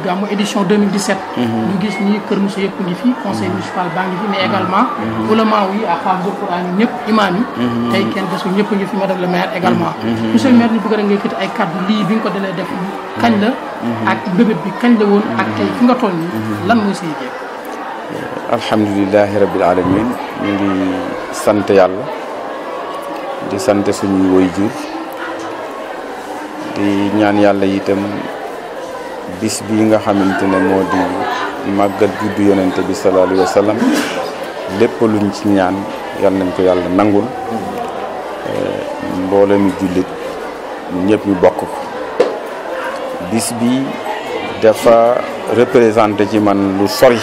gàmmu édition 2017. ñu gis ni Kër Moussa yëpp ngi fi conseil municipal baa ngi fi mais également ulama yi ak xaafisul Quran yi ñëpp imam yi tey kenn desul ñëpp ngi fi madame le maire également monsieur le maire ñu bëgg rek nga yëkkati ay kaddu lii bi nga ko dalee def kañ la ak bébét bi kañ la woon ak tey fi nga toll nii lan mooy say jéeg. alhamdulilahi rabbil alamin ñu ngi sant yàlla di sant suñuy waajur di ñaan yàlla itam bis bi nga xamante ne moo di màggal juddu yonente bi sallallahu alayhi wa sallam lépp luñ ci ñaan yàlla nañ ko yàlla nangul mbooloo mi jullit ñëpp ñu bokk ko bis bi dafa représenté ci man lu sori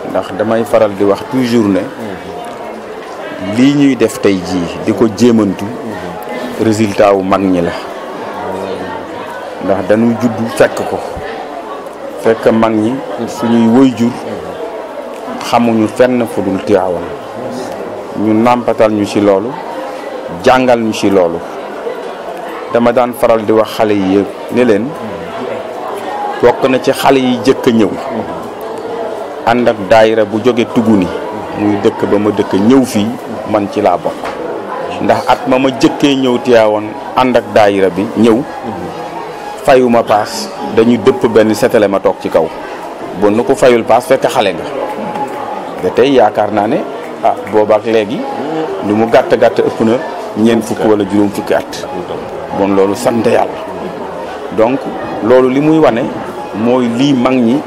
ndax damay faral di wax toujours ne lii ñuy def tey jii di ko jéemantu résultat wu mag ñi la ndax dañu judd fekk mag ñi suñuy waajur xamuñu fenn fu dul Tiwaawan ñu nàmpatal ñu ci loolu jàngal ñu ci loolu dama daan faral di wax xale yi yëpp ne leen bokk na ci xale yi jëkk a ñëw ànd ak daayira bu jóge Tuguni muy dëkk ba ma dëkk ñëw fii man ci laa bokk ndax at ma jëkkee ñëw Tiwaawan ànd ak daayira bi ñëw fayuma paas dañuy dëpp benn setale ma toog ci kaw bon nu ko fayul paas fekk xale nga ba tey yaakaar naa ne boobaak léegi lu mu gàtt ëpp na ñeent fukk wala juróom fukki at bon loolu sant yàlla donc loolu li muy wane mooy lii mag ñi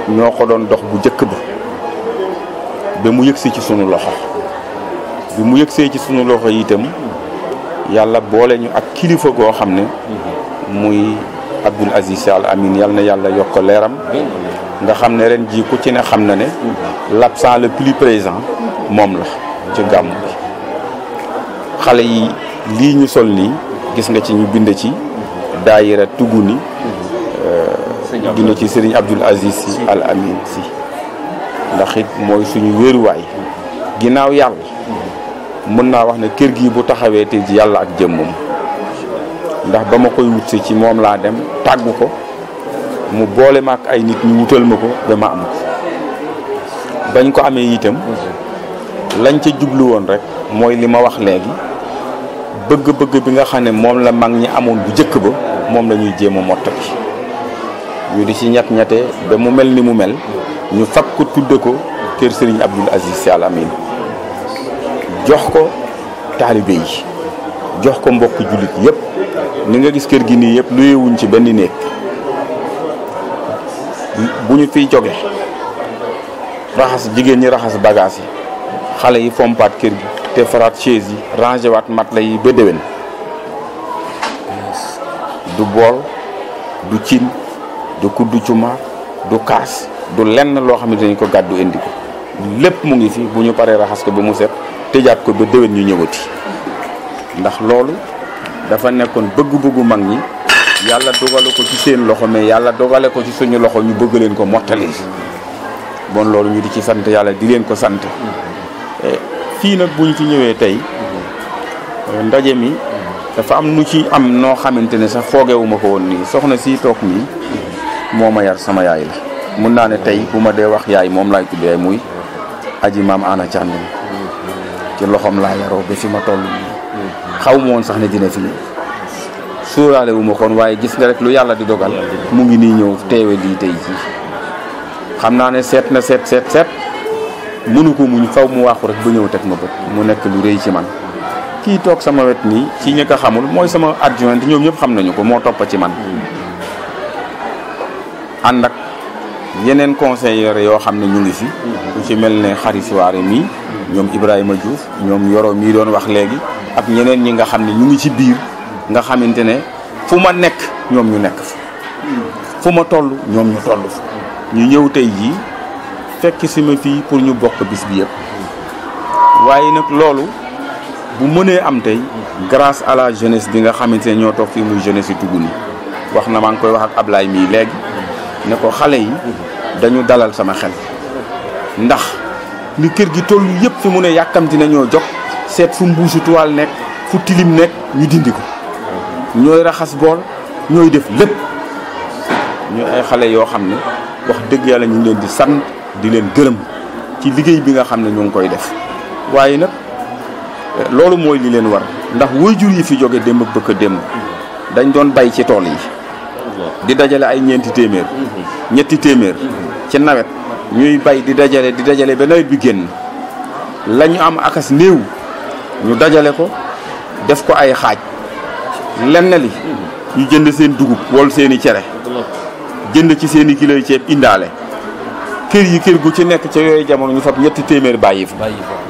ñoo ko doon dox bu jëkk ba mu yëgsi ci sunu loxo bi mu yëgsee ci sunu loxo itam yàlla boole ñu ak kilifa goo xam ne muy Abdoul Aziz Al Amin yal na yàlla yokk leeram nga xam ne ren jii ku ci ne xam na ne l'absent le plus présent moom la ci gàmmu bi xale yi lii ñu sol nii gis nga ci ñu bind ci daayira Tuguni bind ci Serigne Abdoul Aziz Sy Al Amin Sy ndax it mooy suñu wéeruwaay ginnaaw yàlla mën naa wax ne kër gi bu taxawee te ji yàlla ak jëmmam ndax ba ma koy wut si ci moom laa dem tàggu ko mu boole ma ak ay nit ñu wutal ma ko ba ma am ko bañ ko amee itam lañ ca jublu woon rek mooy li ma wax léegi bëgg-bëgg bi nga xam ne moom la mag ñi amoon bu jëkk ba moom la ñuy jéem a mottali ñu di ci ñett-ñette ba mu mel ni mu mel ñu fab ko tudde ko kër Serigne Abdoul Aziz Sy Al Amin jox ko taalibe yi jox ko mbokk jullit yëpp ni nga gis kër gi nii yëpp luyewuñ ci benn néeg bu ñu fiy jóge raxas jigéen ñi raxas bagage yi xale yi fompaat kër gi te faraat chaise yi rangé waat matelas yi ba déwén du bool du cin du kuddu cuma du kaas du lenn loo xam ne dañ ko gàddu indi ko lépp mu ngi fi bu ñu paree raxas ko ba mu set tëjaat ko ba déwén ñu ñëwati ndax loolu dafa nekkoon bëgg-bëggu mag ñi yàlla dogale ko ci seen loxo mais yàlla dogale ko ci suñu loxo ñu bëgg leen ko mottali bon loolu ñu di ci sant yàlla di leen ko sant fii nag bu ñu ci ñëwee tey ndaje mi dafa am nu ci am noo xamante ne sax foogewuma ko woon nii soxna si toog nii moo ma yar sama yaay la mun naa ne tey bu ma dee wax yaay moom laay tuddee muy aji maam Ana Thiandoum ci loxoom laa yaroo ba fi ma toll xaw ma woon sax ne dina fi ñëw sóoraale wu ma kon waaye gis nga rek lu yàlla di dogal mu ngi nii ñëw teewe lii tey jii xam naa ne seet na seet mënu ko muñ faw mu waaxu rek ba ñëw teg ma bët mu nekk lu rëy ci man kii toog sama wet nii ci ñi ko xamul mooy sama adjoint ñoom ñëpp xam nañu ko moo toppa ci man ànd ak yeneen conseillers yoo xam ne ñu ngi fi ku ci mel ne xari soirée mii ñoom Ibrahima Diouf ñoom Yoro mii doon wax léegi ak ñeneen ñi nga xam ne ñu ngi ci biir nga xamante ne fu ma nekk ñoom ñu nekk fa fu ma toll ñoom ñu toll fa ñu ñëw tey jii fekk si ma fii pour ñu bokk bis bi yëpp waaye nag loolu bu mënee am tey grâce à la jeunesse bi nga xamante ne ñoo toog fii muy jeunesse yi Tuguni wax na maa ngi koy wax ak Ablaye mii léegi ne ko xale yi dañu dalal sama xel ndax ni kër gi toll yëpp fi mu ne yàkkamti na ñoo jóg seet fu mbuusu toile nekk fu tilim nekk ñu dindi ko ñooy raxas bool ñooy def lépp ñu ay xale yoo xam ne wax dëgg yàlla ñu ngi leen di sant di leen gërëm ci liggéey bi nga xam ne ñu ngi koy def waaye nag loolu mooy li leen war ndax waajur yi fi jóge démb bëkk démb dañ doon bay ci tool yi di dajale ay ñeenti téeméer ñetti téeméer ci nawet ñuy bay di dajale ba nawet bi génn la ñu am akas néew ñu dajale ko def ko ay xaaj lenn li ñu jënd seen dugub wol seeni cere jënd ci seeni kilo ceeb indaale kër gu ci nekk ca yooyu jamono ñu fab ñetti téeméer bàyyi fa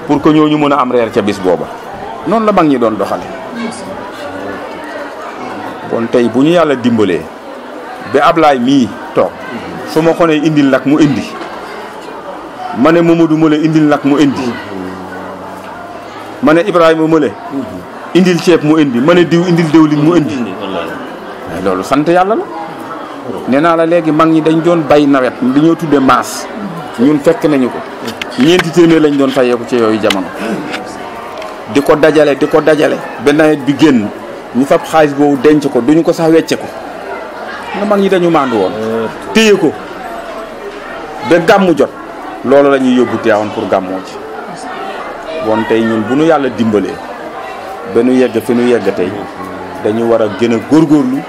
pour que ñooñu mën a am reer ca bis booba noonu la mag ñi doon doxale kon tey bu ñu yàlla dimbalee ba Ablaay mii toog su ma ko nee indil nag mu indi ma ne Mamadou Mële indil nag mu indi ma ne Ibrahima Mële indil ceeb mu indi ma ne diw indil déwlin mu indi loolu sant yàlla la nee naa la léegi mag ñi dañ doon bay nawet dañoo tudde maas ñun fekk nañu ko ñeenti téeméer lañ doon fayeeku ci yooyu jamono di ko dajale ba nawet bi génn ñu fab xaalis boobu denc ko duñu ko sax wecce ko nga mag ñi dañu maandu woon téye ko ba gàmmu jot loolu la ñuy yóbbu Tiwaawan pour gàmmoo ci woon tey ñun bu nu yàlla dimbalee ba nu yegg fi nu yegg tey dañu war a gën a góorgóorlu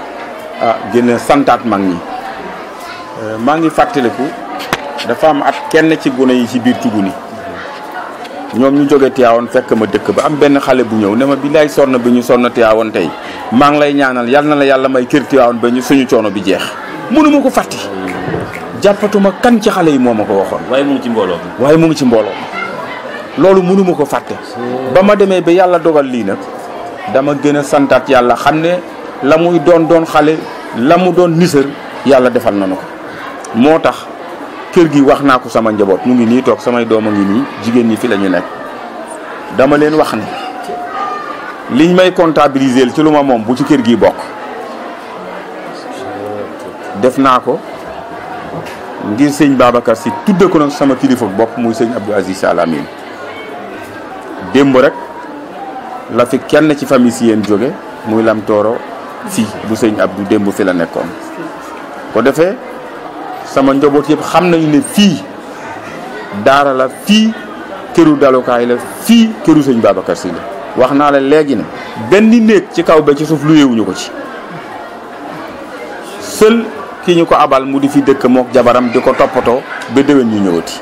gën a santaat mag ñi maa ngi fàttaliku dafa am at kenn ci gune yi ci biir Tuguni ñoom ñu jóge Tiwaawan fekk ma dëkk ba am benn xale bu ñëw ne ma billaay sonn bi ñu sonn Tiwaawan tey maa ngi lay ñaanal yal na la yàlla may kër Tiwaawan ba ñu suñu coono bi jeex mënuma ko fàtti jàppatuma kan ci xale yi moo ma ko waxoon waaye mu ngi ci mbooloo loolu mënuma ko fàtte ba ma demee ba yàlla dogal lii nag dama gën a santaat yàlla xam ne la muy doon xale la mu doon nisër yàlla defal na ko moo tax kër gi wax naa ko sama njaboot ñu ngi nii toog samay doom a ngi nii jigéen ñi fi la ñu nekk dama leen wax ne liñ may comptabiliser ci lu ma moom bu ci kër gi bokk def naa ko ngir sëñ Babacar si tudde ko nag sama kilifa bopp muy sëñ Abdou Aziz Al Amine démb rek la fi kenn ci famille si yéen jóge muy Lam Tooro fii bu sëñ Abdou démb fi la nekkoon ko defee sama njaboot yëpp xam nañu ne fii daara la fii këru dalukaay la fii këru sëñ Babacar si la wax naa la léegi ne benn néeg ci kaw ba ci suuf luyewuñu ko ci seul ki ñu ko abal mu di fi dëkk mook jabaram di ko toppatoo ba déwén ñu ñëwati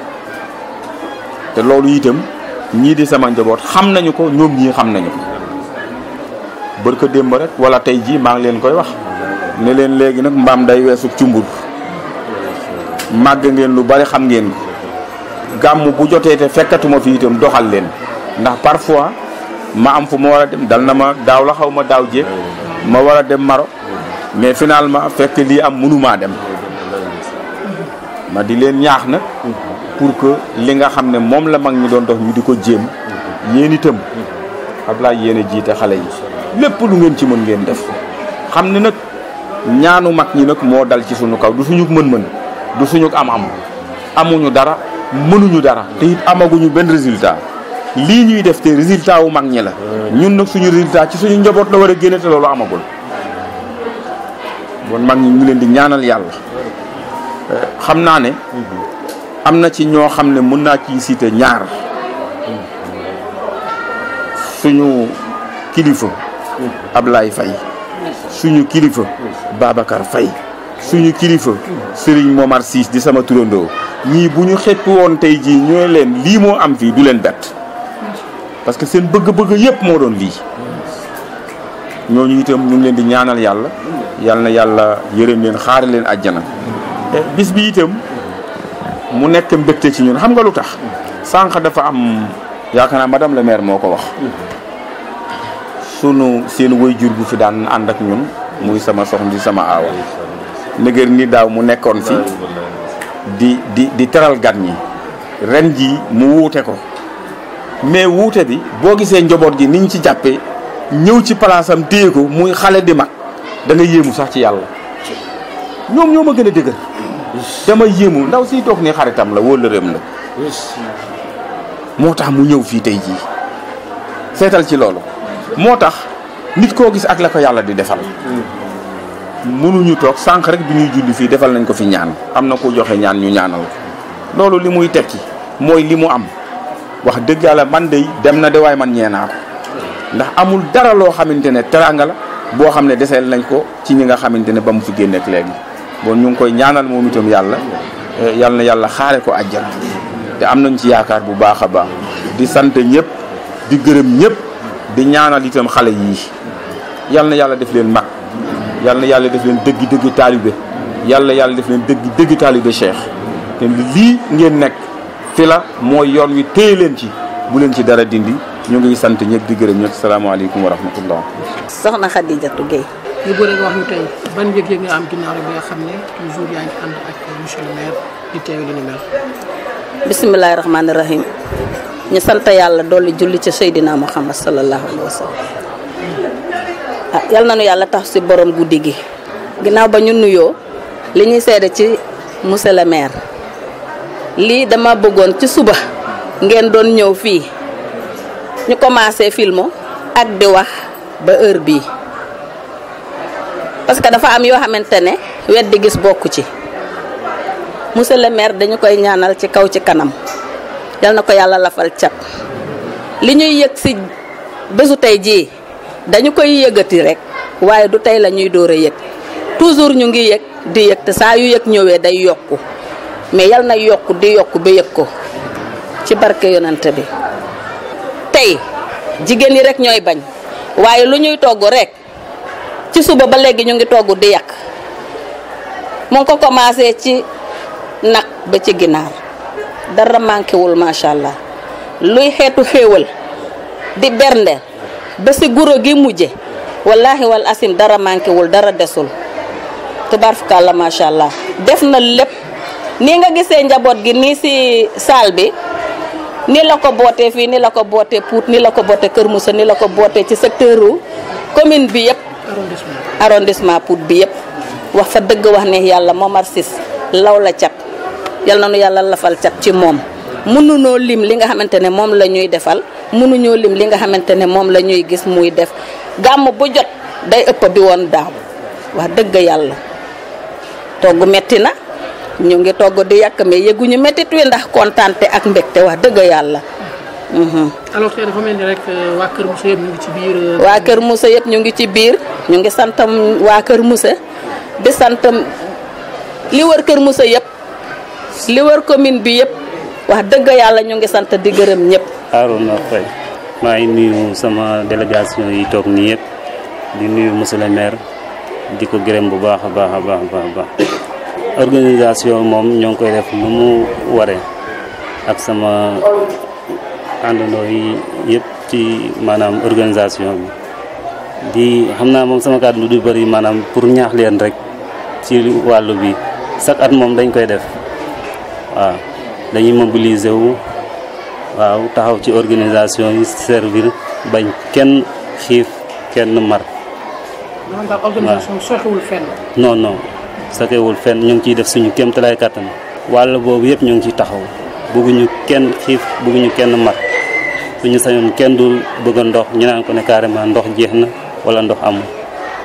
te loolu itam ñii di sama njaboot xam nañu ko ñoom ñii xam nañu ko bërka démb rek wala tey jii maa ngi leen koy wax ne leen léegi nag mbaam day weesu cumbur màgg ngeen lu bari xam ngeen ko gàmm bu jotee te fekkatuma fi itam doxal leen ndax parfois ma am fu ma war a dem dal na ma daaw la xaw ma daaw jéeg ma war a dem Maroc mais finalement fekk lii am mënumaa dem ma di leen ñaax nag pour que li nga xam ne moom la mag ñi doon dox ñu di ko jéem yéen itam Ablaye yéen a jiite xale yi lépp lu ngeen ci mën ngeen def xam ne nag ñaanu mag ñi nag moo dal ci suñu kaw du suñu mën-mën du suñu am-am amuñu dara mënuñu dara te it amaguñu benn résultat lii ñuy def te résultat wu mag ñi la ñun nag suñu résultat ci suñu njaboot la war a génne te loolu amagul bon mag ñi ñu leen di ñaanal yàlla xam naa ne am na ci ñoo xam ne mën naa ciy citer ñaar suñu kilifa Ablaye Faye suñu kilifa Babacar Faye suñu kilifa Serigne Momar Ciss di sama turandoo ñii bu ñu xepp woon tey jii ñooy leen lii moo am fii du leen bett parce que seen bëgg-bëgg yépp moo doon lii ñooñu itam ñu ngi leen di ñaanal yàlla yal na yàlla yërëm leen xaare leen àjjana bis bi itam mu nekk mbégte ci ñun xam nga lu tax sànq dafa am yaakaar naa madame le maire moo ko wax seen waajur bu fi daan ànd ak ñun muy sama soxna di sama aawa nëgër ni daaw mu nekkoon fi di teral gan ñi ren ji mu wuute ko mais wuute bi boo gisee njaboot gi niñ ci jàppee ñëw ci palaasam téye ko muy xale di mag da nga yéemu sax ci yàlla ñoom ñoo ma gën a dëgër dama yéemu ndaw siy toog ni xaritam la wóllëreem la moo tax mu ñëw fii tey jii seetal ci loolu moo tax nit koo gis ak la ko yàlla di defal mënuñu toog sànq rek bi ñuy julli fii defal nañ ko fi ñaan am na ku joxe ñaan ñu ñaanal ko loolu li muy tekki mooy li mu am wax dëgg yàlla man de dem na de waaye man ñeenaa ko ndax amul dara loo xamante ne teraanga la boo xam ne deseel nañ ko ci ñi nga xamante ne ba mu fi génneek léegi bon ñu ngi koy ñaanal moom itam yàlla na yàlla xaare ko àjjana te am nañ ci yaakaar bu baax a baax di sant ñëpp di gërëm ñëpp di ñaanal itam xale yii yal na yàlla def leen mag yal na yàlla def leen dëggi taalibe yàlla def leen dëggi taalibe Cheikh te lii ngeen nekk fi la mooy yoon wi téye leen ci bu leen ci dara dindi ñu ngi sant ñëpp di gërëm ñëpp salaamaaleykum wa rahmatullah. soxna Khadijatou Gueye. ñu bëri nga wax ñu tey ban yëg-yëg nga am ginnaaw rek ba nga xam ne toujours yaa ngi ànd ak monsieur le maire di teew li ni mel. bisimilahi rahmaani rahim ñu sant yàlla dolli julli ci Seydina Muhammad sallallahu alayhi wa sallam. yal na nu yàlla tax si borom guddi gi ginnaaw ba ñu nuyoo li ñuy seede ci monsieur le maire lii dama bëggoon ci suba ngeen doon ñëw fii ñu commencé film ak di wax ba heure bii parce que dafa am yoo xamante ne weddi gis bokku ci monsieur le maire dañu koy ñaanal ci kaw ci kanam yal na ko yàlla lafal cat li ñuy yëg si bésu tey jii dañu koy yëgati rek waaye du tey la ñuy door a yëg toujours ñu ngi yëg di yëg te saa yu yëg ñëwee day yokku mais yal na yokku di yokku ba yëg ko ci barke yonante bi tey jigéen ñi rek ñooy bañ waaye lu ñuy togg rek ci suba ba léegi ñu ngi togg di yàq mu ngi ko commencé ci nag ba ci ginaar dara manqué wul macha allah luy xeetu xéewal di bernde ba si guro gi mujje wallahi wal asim dara manqué wul dara desul tubarfakalla macha allah def na lépp nii nga gisee njaboot gi nii si saal bi ni la ko bootee fii ni la ko bootee Pout ni la ko bootee Kër Moussa ni la ko bootee ci secteur commune bi yëpp arrondissement Pout bi yëpp wax fa dëgg wax ne yàlla Momar Ciss law la cat yal na nu yàlla lafal cat ci moom mënunoo lim li nga xamante ne moom la ñuy defal mënuñoo lim li nga xamante ne moom la ñuy gis muy def gàmm bu jot day ëpp bi woon daaw wax dëgg yàlla togg metti na ñu ngi togg di yàq mais yëguñu mettit wi ndax kontaante ak mbégte wax dëgg yàlla. alors tey dafa mel ni rek waa Kër Moussa yëpp ñu ngi ci biir. waa Kër Moussa yëpp ñu ngi ci biir ñu ngi santam waa Kër Moussa di santam li wër Kër Moussa yëpp li wër commune bi yëpp wax dëgg yàlla ñu ngi sant di gërëm ñëpp. Arouna Faye maa ngi nuyu sama délégation yi toog nii yëpp di nuyu monsieur le maire di ko gërëm bu baax a baax a baax a baax. organisation moom ñoo ngi koy def nu mu waree ak sama àndandoo yi yëpp ci maanaam organisation bi di xam naa moom sama kàddu du bëri maanaam pour ñaax leen rek ci wàllu bi chaque at moom dañ koy def waaw dañuy mobiliser wu waaw taxaw ci organisation yi servir bañ kenn xiif kenn mar. maanaam daal organisation soxewul fenn. non non. sakewul fenn ñu ngi ciy def suñu kéemtalaay kàttan wàll boobu yëpp ñu ngi ciy taxaw bëgguñu kenn xiif bëgguñu kenn mar suñu sañoon kenn du bëgg a ndox ñu naan ko ne carrément ndox jeex na wala ndox amul.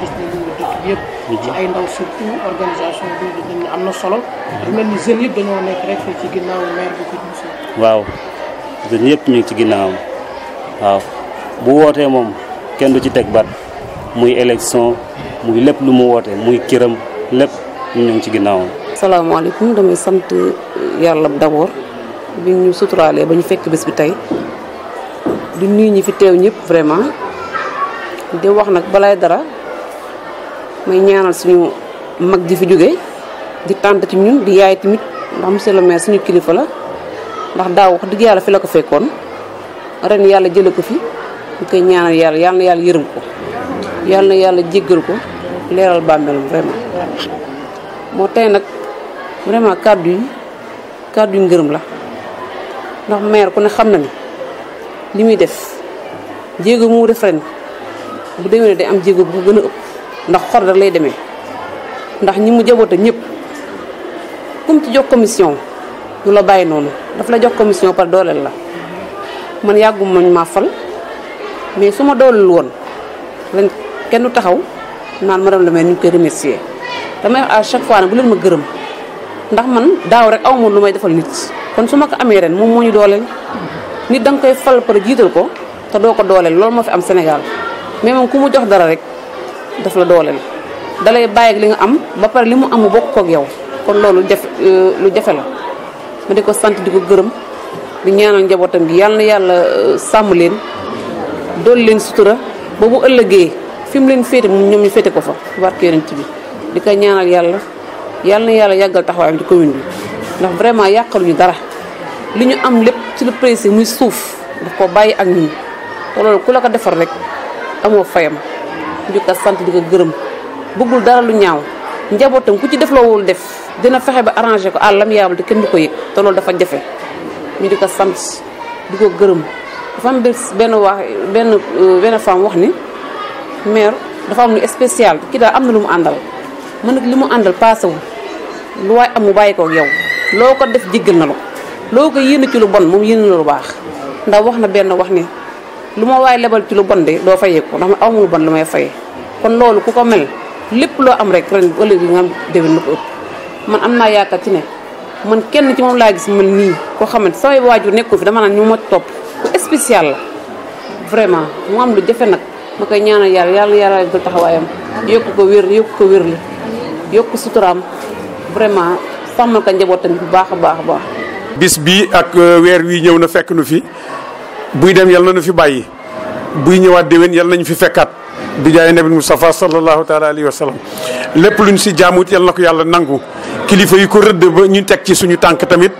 gis nañu dëkk bi yëpp. ci ay ndaw surtout organisation bi dañu am na solo. dafa mel ni jeunes yëpp dañoo nekk rek ci ginnaaw maire bi Kër Moussa. waaw jeunes yëpp ñu ngi ci ginnaawam waaw bu wootee moom kenn du ci teg bat muy élection muy lépp lu mu wootee muy kiram lépp. ñu ngi ci ginnaawam. salaamaaleykum damay sant yàlla d'abord bi ñu suturaalee ba ñu fekk bés bi tey di nuyu ñi fi teew ñëpp vraiment di wax nag balaay dara may ñaanal suñu mag ji fi jóge di tànt ci ñun di yaay tamit ndax monsieur le maire suñu kilifa la ndax daaw wax dëgg yàlla fi la ko fekkoon ren yàlla jële ko fi ñu koy ñaanal yàlla yàlla na yàlla yërëm ko yàlla na yàlla jéggal ko leeral bàmmeelam vraiment. moo tey nag vraiment kàddu yi ngërëm la ndax maire ku ne xam na ni li muy def jéego mu def ren bu demee ne day am jéego bu gën a ëpp ndax xor rek lay demee ndax ñi mu jaboote ñëpp comme ci jox commission du la bàyyi noonu daf la jox commission par dooleel la man yàggum mañ maa fal mais su ma dooleel woon ren kenn du taxaw naan madame le maire ñu ngi koy remercier damay à chaque fois nag bu leen ma gërëm ndax man daaw rek aw ma lu may defal nit kon su ma ko amee ren moom moo ñu dooleel nit da nga koy fal pare jiital ko te doo ko dooleel loolu moo fi am Sénégal mais moom ku mu jox dara rek daf la dooleel dalay bàyyi ak li nga am ba pare li mu am mu bokk koog yow kon loolu lu jafe la ma di ko sant di ko gërëm di ñaanal njabootam gi yàlla na yàlla sàmm leen dool leen sutura ba bu ëllëgee fi mu leen féete moom ñoom ñu féete ko fa barke yonent bi di ko ñaanal yàlla na yàlla yàggal taxawaayam ci commune bi ndax vraiment yàqaluñu dara li ñu am lépp ci lu précis muy suuf daf ko bàyyi ak ñun te loolu ku la ko defar rek amoo fayam di ko sant di ko gërëm bëggul dara lu ñaaw njabootam ku ci def loowul def dina fexe ba arrangé ko àllam yaabal te kenn du ko yëg te loolu dafa jafe ñu di ko sant di ko gërëm dafa am benn femme wax ni maire dafa am lu spécial kii daal am na lu mu àndal mën nag li mu àndal paasewul lu waay am mu bàyyi ko ak yow loo ko def jéggal na la loo ko yéene ci lu bon moom yéene na lu baax ndax wax na benn wax ni lu ma waay lebal ci lu bon de doo fayee ko ndax ma aw ma lu bon lu may fayee kon loolu ku ko mel lépp loo am rek ren bu ëllëg nga am déwén lu ko ëpp man am naa yaakaar ci ne man kenn ci moom laa gis man nii koo xamante samay waajur nekkul fi dama naan ñu ma topp ku spécial la vraiment mu am lu jafe nag ma koy ñaanal yàlla yàlla dal taxawaayam yokk ko wér la yokk suturaam vraiment sàmmal ko njabootam bu baax a baax a baax. bis bii ak weer wi ñëw na fekk nu fi buy dem yal na nu fi bàyyi buy ñëwaat déwén yal nañu fi fekkaat bi jaay nabi Mustafa sallallahu taala alayhi wa sallam lépp luñ si jaamut yal na ko yàlla nangu kilifa yi ko rëdd ba ñu teg ci suñu tànk tamit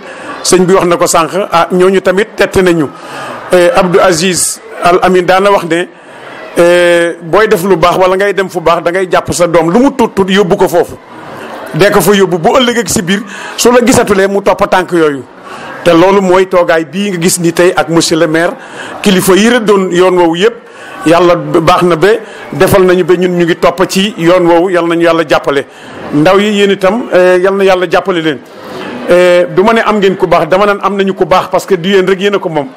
sëñ bi wax na ko sànq ñooñu tamit tette nañu Abdou Aziz Al Amin daana wax ne booy def lu baax wala ngay dem fu baax da ngay jàpp sa doom lu mu tut yóbbu ko foofu dee ko fa yóbbu bu ëllëg ak si biir su la gisatulee mu topp tànk yooyu te loolu mooy toogaay bii nga gis ni tey ak monsieur le maire kilifa yi rëddoon yoon woowu yëpp yàlla baax na ba defal nañu ba ñun ñu ngi topp ci yoon woowu yal nañu yàlla jàppale ndaw yi yéen itam yal na yàlla jàppale leen du ma ne am ngeen ku baax dama naan am nañu ku baax parce que du yéen rek yéen a ko moom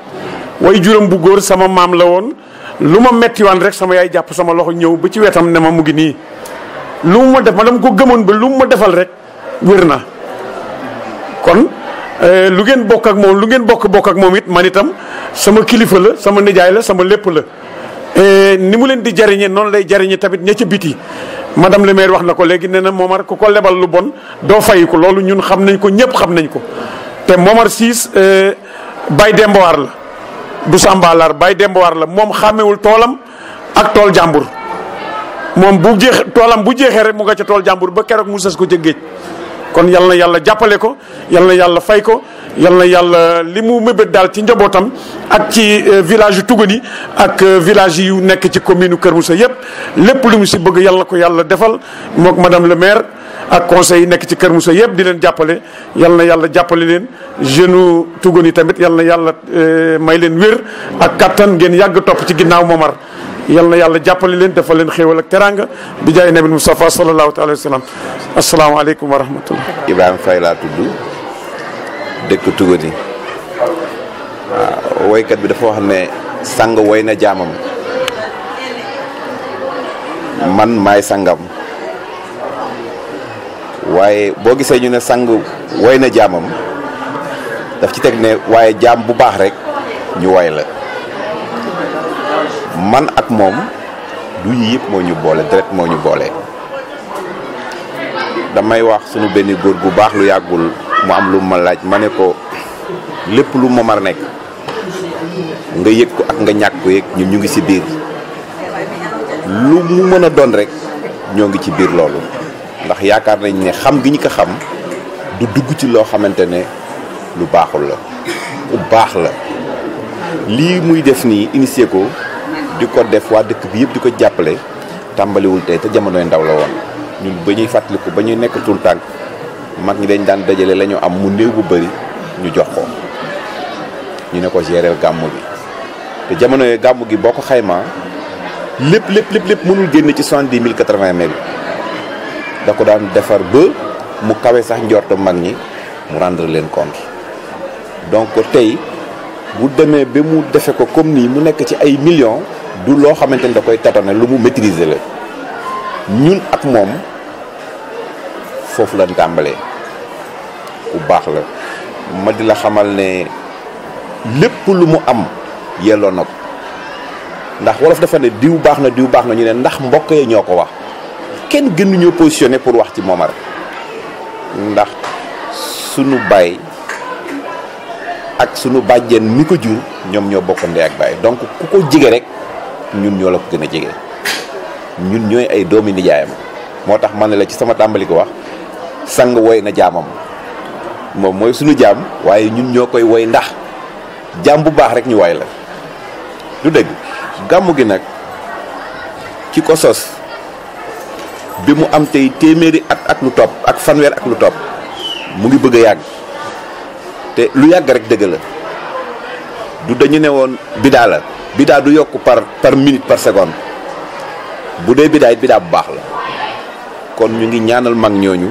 way juróom bu góor sama maam la woon lu ma mettiwaan rek sama yaay jàpp sama loxo ñëw ba ci wetam ne ma mu ngi nii lu mu ma def ma dama ko gëmoon ba lu mu ma defal rek wér na kon lu ngeen bokk ak moom lu ngeen bokk ak moom it man itam sama kilifa la sama nijaay la sama lépp la ni mu leen di jariñe noonu lay jariñe tamit ña ca biti madame le maire wax na ko léegi nee na Momar ku ko lebal lu bon doo fay ko loolu ñun xam nañ ko ñëpp xam nañ ko te Momar Ciss Baye Dembawaar la du Sambalaar Baye Dembawaar la moom xàmmewul toolam ak tool jàmbur moom bu toolam bu jeexee rek mu nga ca tool jàmbur ba keroog mu sës ko ca géej kon yal na yàlla jàppale ko yal na yàlla fay ko yal na yàlla li mu mébét daal ci njabootam ak ci village yu Tugani ak village yu nekk ci commune Kër Moussa yëpp lépp lu mu si bëgg yal na ko yàlla defal mook madame le maire ak conseil yi nekk ci Kër Moussa yëpp di leen jàppale yal na yàlla jàppale leen jeune Tugani tamit yal na yàlla may leen wér ak kattan ngeen yàgg topp ci ginnaaw Momar yal na yàlla jàppale leen defal leen xéewal ak teranga bi jaay nabi Mustafa sallallahu alayhi wa sallam asalaamaaleykum wa rahmatullah. Ibrahima Faye laa tudd dëkk Tugani waaw woykat bi dafa wax ne sang woy na jaamam man maay sangam waaye boo gisee ñu ne sang woy na jaamam daf ci teg ne waaye jaam bu baax rek ñu woy la man ak moom du yi yëpp moo ñu boole deret moo ñu boole damay wax sunu benn góor bu baax lu yàggul mu am lu ma laaj ma ne ko lépp lu Momar nekk nga yëg ko ak nga ñàkk ko yëg ñun ñu ngi ci biir lu mu mën a doon rek ñoo ngi ci biir loolu ndax yaakaar nañ ne xam gi ñu ko xam du dugg ci loo xamante ne lu baaxul la bu baax la lii muy def nii initié ko di ko def waa dëkk bi yëpp di ko jàppale tàmbaliwul tey te jamonoy ndaw la woon ñun ba ñuy fàttaliku ba ñuy nekk tul tànk mag ñi dañ daan dajale la ñu am mu néew bu bëri ñu jox ko ñu ne ko gérer gàmmu gi te jamono yooyu gàmmu gi boo ko xaymaa lépp mënul génn ci 70 000 80 000 da ko daan defar ba mu kawe sax njorto mag ñi mu rendre leen compte donc tey bu demee ba mu defe ko comme nii mu nekk ci ay millions du loo xamante ni da koy tatone lu mu maîtriser la ñun ak moom foofu lañ tàmbalee ku baax la ma di la xamal ne lépp lu mu am yelloo na ko ndax wolof dafa ne diw baax na ñu ne ndax mbokk yi ñoo ko wax kenn gënuñoo positionné pour wax ci Momar ndax sunu baay ak sunu bàjjen mi ko jur ñoom ñoo bokk ndey ak baay donc ku ko jege rek ñun ñoo la ko gën a jege ñun ñooy ay doomi nijaayam moo tax man ne la ci sama tàmbali ko wax sang woy na jaamam moom mooy sunu jaam waaye ñun ñoo koy woy ndax jaam bu baax rek ñu woy la du dëgg gàmmu gi nag ki ko sos bi mu am tey téeméeri at ak lu topp ak fanweer ak lu topp mu ngi bëgg a yàgg te lu yàgg rek dëgg la du dañu ne woon bidaa la bidaa du yokk par minute par seconde bu dee bidaa it bidaa bu baax la kon ñu ngi ñaanal mag ñooñu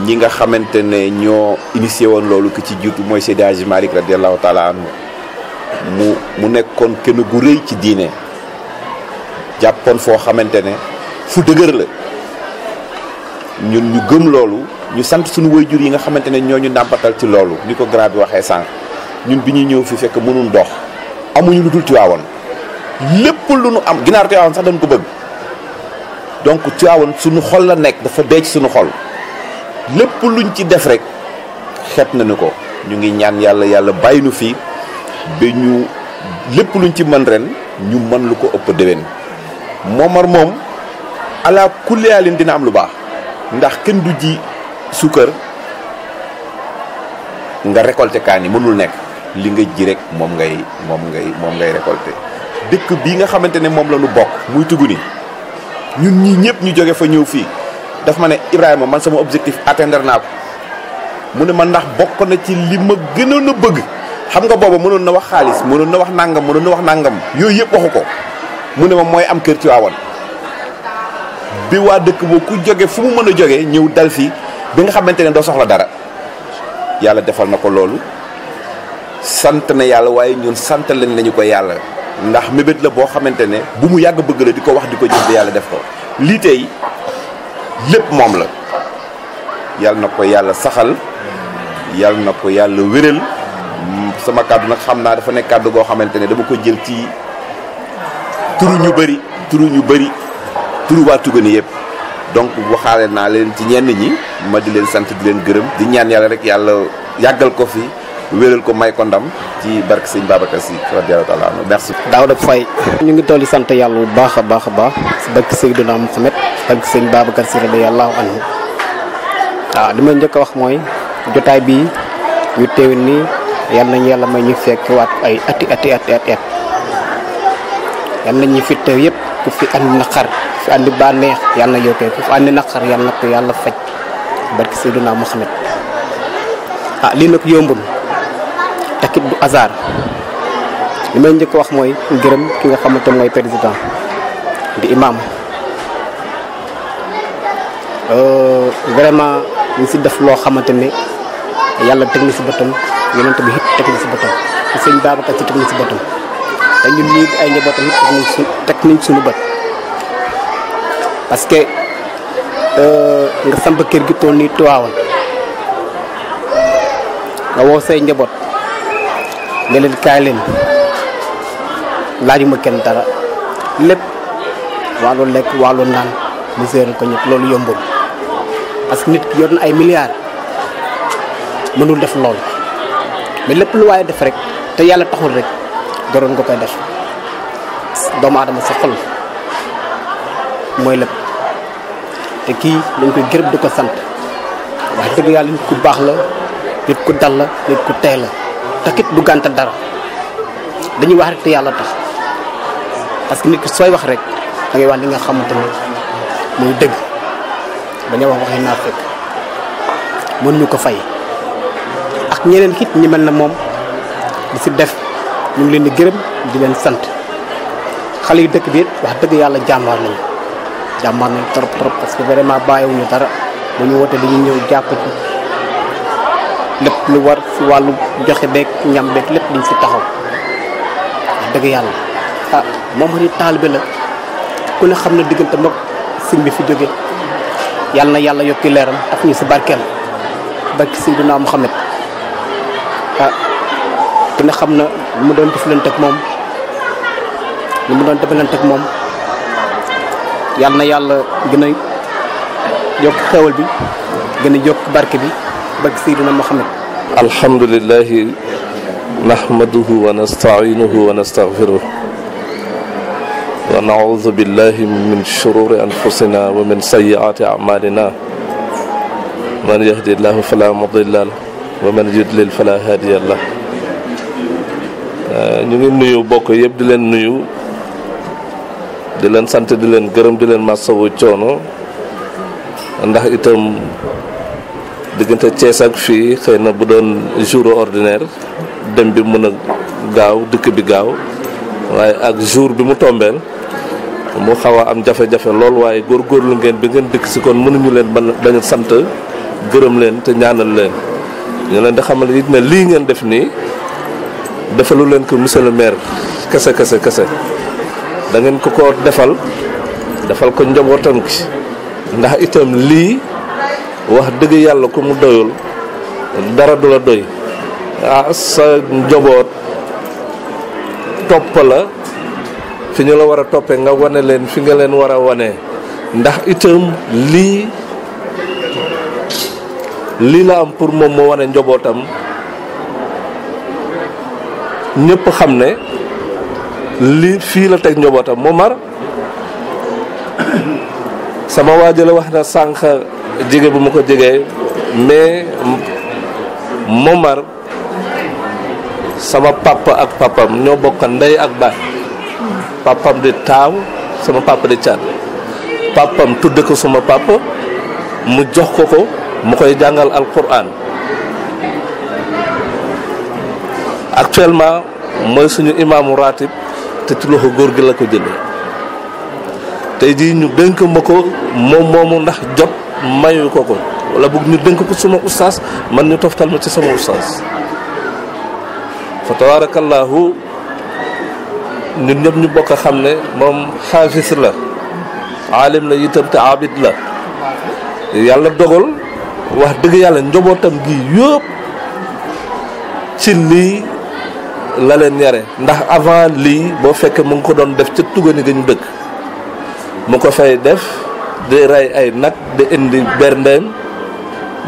ñi nga xamante ne ñoo initié woon loolu ki ci jiitu mooy Seydi Hadji Malick radiallahu taala anhu mu nekkoon kenn gu rëy ci diine jàppoon foo xamante ne fu dëgër la ñun ñu gëm loolu ñu sant suñu waajur yi nga xamante ne ñoo ñu nàmpatal ci loolu ni ko grand bi waxee sànq ñun bi ñuy ñëw fi fekk mënul dox amuñu lu dul Tiwaawan lépp lu nu am ginaar Tiwaawan sax dañ ko bëgg donc Tiwaawan suñu xol la nekk dafa dee ci suñu xol lépp luñ ci def rek xeet nañu ko ñu ngi ñaan yàlla bàyyi nu fii ba ñu lépp luñ ci mën ren ñu mën lu ko ëpp déwén Momar moom ala kulliyaalin dina am lu baax ndax kenn du ji suukar nga récolter kaan yi mënul nekk li nga ji rek moom ngay récolter dëkk bii nga xamante ne moom la ñu bokk muy Tuguni ñun ñii ñëpp ñu jóge fa ñëw fii daf ma ne Ibrahima man sama objectif atteindre naa ko mu ne ma ndax bokk na ci li ma gënoon a bëgg xam nga booba mënoon na wax xaalis mënoon na wax nangam yooyu yëpp waxu ko mu ne ma mooy am kër Tiwaawan bi waa dëkk boobu ku jóge fu mu mën a jógee ñëw dal fii bi nga xamante ne doo soxla dara yàlla defal na ko loolu sant na yàlla waaye ñun sant lañ lañu ko yàlla ndax mébét la boo xamante ne bu mu yàgg bëgg la di ko wax di ko jëf di yàlla def ko lii tey lépp moom la yàlla na ko yàlla saxal yàlla na ko yàlla wéral sama kàddu nag xam naa dafa nekk kàddu goo xamante ne dama ko jël ci turu ñu bëri turu waa Tugani yëpp donc waxaale naa leen ci ñenn ñi ma di leen sant di leen gërëm di ñaan yàlla rek yàlla yàggal ko fi wéral ko may ko ndam ci barke sëñ Babacar Sy radiyallahu taala anhu merci. Daouda Faye ñu ngi toll di sant yàlla bu baax a baax si barke Seydina Mouhamed barke sëñ Babacar Sy radiyallahu anhu waaw li may njëkk a wax mooy jotaay bii ñu teew nii yal nañu yàlla may ñu fekk waat ay ati yal nañu fi teew yëpp ku fi andi naqar ku fi andi bànneex yal na yokkee ku fi andi naqar yal na ko yàlla faj barke Seydina Mouhamed lii nag yombul takit du hasard li may njëkk wax mooy gërëm ki nga xamante mooy président di imam vraiment ñu si def loo xamante ne yàlla teg na si bëtam yonent bi it teg na si bëtam sëñ Babacar si teg na si bëtam te ñun ñii ay njabootam it teg nañ suñu bët parce que nga samp kër gi toll nii Tiwaawan nga woo say njaboot nga leen kaay leen laajuma kenn dara lépp wàllu lekk wàllu naan mu séeral ko ñëpp loolu yombul parce que nit ki yor na ay milliards mënul def loolu mais lépp lu waaye def rek te yàlla taxul rek jaroon nga koy def doomu aadama sa xol mooy lépp te kii dañ koy gërëm di ko sant wax dëgg yàlla nit ku baax la nit ku dal la nit ku tey la takit du gàntal dara dañuy wax rek te yàlla tax parce que nit ki sooy wax rek da ngay wax li nga xamante ne muy dëgg bañ a wax waxi naa fekk mën ñu ko fay ak ñeneen kit ñi mel na moom di si def ñu ngi leen di gërëm di leen sant xale yu dëkk bi wax dëgg yàlla jàmbaar nañu trop parce que vraiment bàyyiwuñu dara bu ñu wootee dañuy ñëw jàpp ci lépp lu war si wàllu joxe beeg ñam beeg lépp liñ si taxaw wax dëgg yàlla moom it taalibe la ku ne xam na diggante mag sëñ bi fi jóge yàlla na yàlla yokki leeram taf ñu si barkeel barki Seydina Muhammad ku ne xam na mu doon defalante ak moom li mu doon defalante ak moom yàlla na yàlla gën a yokk xewal bi gën a yokk barke bi barki Seydina Muhammad. alhamdulillahi nahmaduhu wa nasta'inuhu wa nastaghfiruh wa na'udhu billahi min shururi anfusina wa min sayyiati a'malina man yahdihillahu fala mudilla lahu wa man yudlil fala hadiya lahu. ñu ngi nuyu bokk yëpp di leen nuyu di leen sant di leen gërëm di leen masawu coono ndax itam diggante Thiès ak fii xëy na bu doon jour ordinaire dem bi mën a gaaw dëkk bi gaaw waaye ak jour bi mu tombeel mu xaw a am jafe-jafe lool waaye góorgóorlu ngeen bi ngeen dëkk si kon mënuñu leen dañu sant gërëm leen te ñaanal leen ñu leen di xamal it ne lii ngeen def nii defalu leen ko monsieur le maire kese da ngeen ko defal ko njabootam gi ndax itam lii wax dëgg yàlla ku mu doyul dara du la doy sa njaboot topp la fi ñu la war a toppee nga wane leen fi nga leen war a wane ndax itam lii la am pour moom moo wane njabootam ñëpp xam ne lii fii la teg njabootam Momar sama waajo la wax na sànq jege bu ma ko jegee mais Momar sama papa ak papam ñoo bokk ndey ak baay papam di taaw sama papa di caat papam tudde ko sama papa mu jox ko mu koy jàngal alquran actuellement mooy suñu imaamu ratib te ci loxo góor gi la ko jëlee tey jii ñu dénk ma ko moom moomu ndax jot mayu ko wala bëgg ñu dénk ko suma ustaas man ñu toftal ma ci sama ustaas fa tabarakallahu ñun ñëpp ñu bokk a xam ne moom xaafis la aalim la itam te abid la yàlla dogal wax dëgg yàlla njobootam gi yëpp ci lii la leen yare ndax avant lii boo fekkee mu ngi ko doon def ca tugani ga ñu dëkk mu ko fay def di rey ay nag di indi berndeem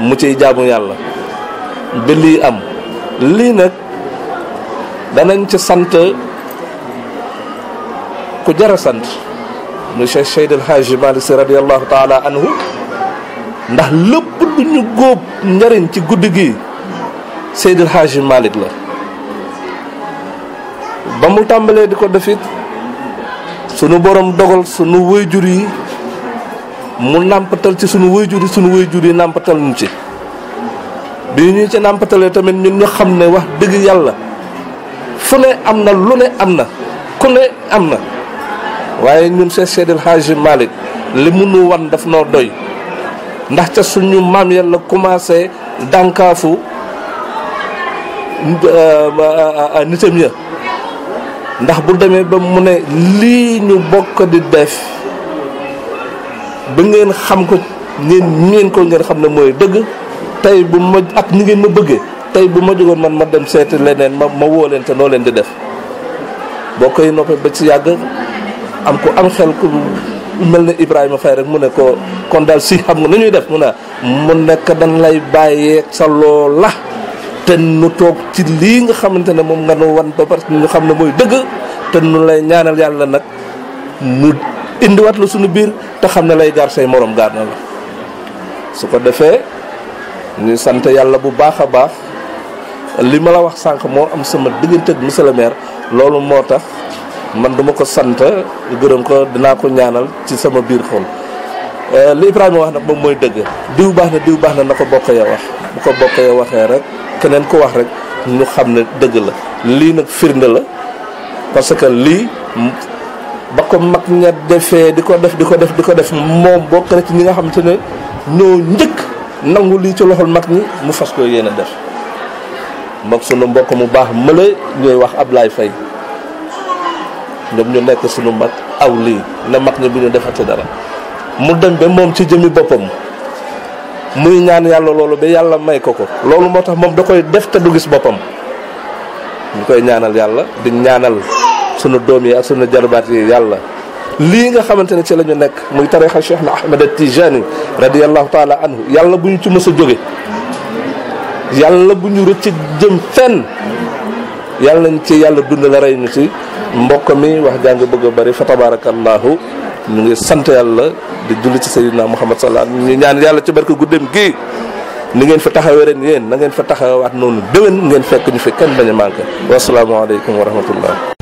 mu ciy jaamu yàlla ba lii am lii nag danañ ci sant ku jara sant mu Cheikh Seydi El Hadji Malick Sy radiyallahu taala anhu ndax lépp lu ñu góob njariñ ci guddi gi Seydi El Hadji Malick la ba mu tàmbalee di ko defit sunu borom dogal sunu waajur yi mu nàmpatal ci sunu waajur yi nàmpatal ñu ci bi ñu ci nàmpatalee tamit ñun ñu xam ne wax dëgg yàlla fu ne am na lu ne am na ku ne am na waaye ñun Cheikh Seydi El Hadji Malick li mu nu wan daf noo doy ndax ca suñu maam yàlla commencé dànkaafu nitam ya ndax bu demee ba mu ne lii ñu bokk di def ba ngeen xam ko ngeen xam ne mooy dëgg tey bu ma ak ni ngeen ma bëggee tey bu ma jógoon man ma dem seeti leneen ma woo leen te noo leen di def boo koy noppee ba ci yàgg am ko am xel ku mel ne Ibrahima Faye rek mu ne ko kon daal si xam nga nu ñuy def mu nekk dañ lay bàyyeeg sa loola te nu toog ci lii nga xamante ne moom nga nu wan ba parce que ñu xam ne mooy dëgg te nu lay ñaanal yàlla nag mu indiwaat la suñu biir te xam ne lay gaar say morom gaar na la su ko defee ñuy sant yàlla bu baax a baax li ma la wax sànq moo am sama diggante ak monsieur le maire loolu moo tax man duma ko sant gërëm ko dinaa ko ñaanal ci sama biir xol li Ibrahima wax nag moom mooy dëgg diw baax na na ko bokk ya wax bu ko bokk ya waxee rek keneen ko wax rek ñu xam ne dëgg la lii nag firnde la parce que lii ba ko mag ña defee di ko def moom bokk na ci ñi nga xamante ne ñoo njëkk nangu lii ci loxol mag ñi mu fas ko yéene def mag sunu mbokk mu baax mële ñooy wax Ablaye Faye ñoom ñu nekk sunu mag aw lii ne mag ñi bu ñu defati dara mu dem ba moom ci jëmi boppam muy ñaan yàlla loolu ba yàlla may ko ko loolu moo tax moom da koy def te du gis boppam ñu koy ñaanal yàlla di ñaanal sunu doom yi ak sunu jarbaat yi yàlla lii nga xamante ne ci la ñu nekk muy tarixa Cheikh na Ahmed Tijani radiyallahu taala anhu yàlla bu ñu ci mës a jóge yàlla bu ñu rëcc jëm fenn yàlla nañ ci yàlla dund la rey ñu ci mbokk mi wax jàng bëgg a bëri fa tabarakallahu ñu ngi sant yàlla di julli ci sayyidina Muhammad sallallahu alayhi wasallam ñu ñaan yàlla ci barke guddem gi ni ngeen fa taxawee ren yéen na ngeen fa taxawaat noonu déwén ngeen fekk ñu fi kenn bañ a manqué wasalaamaaleykum wa rahmatullah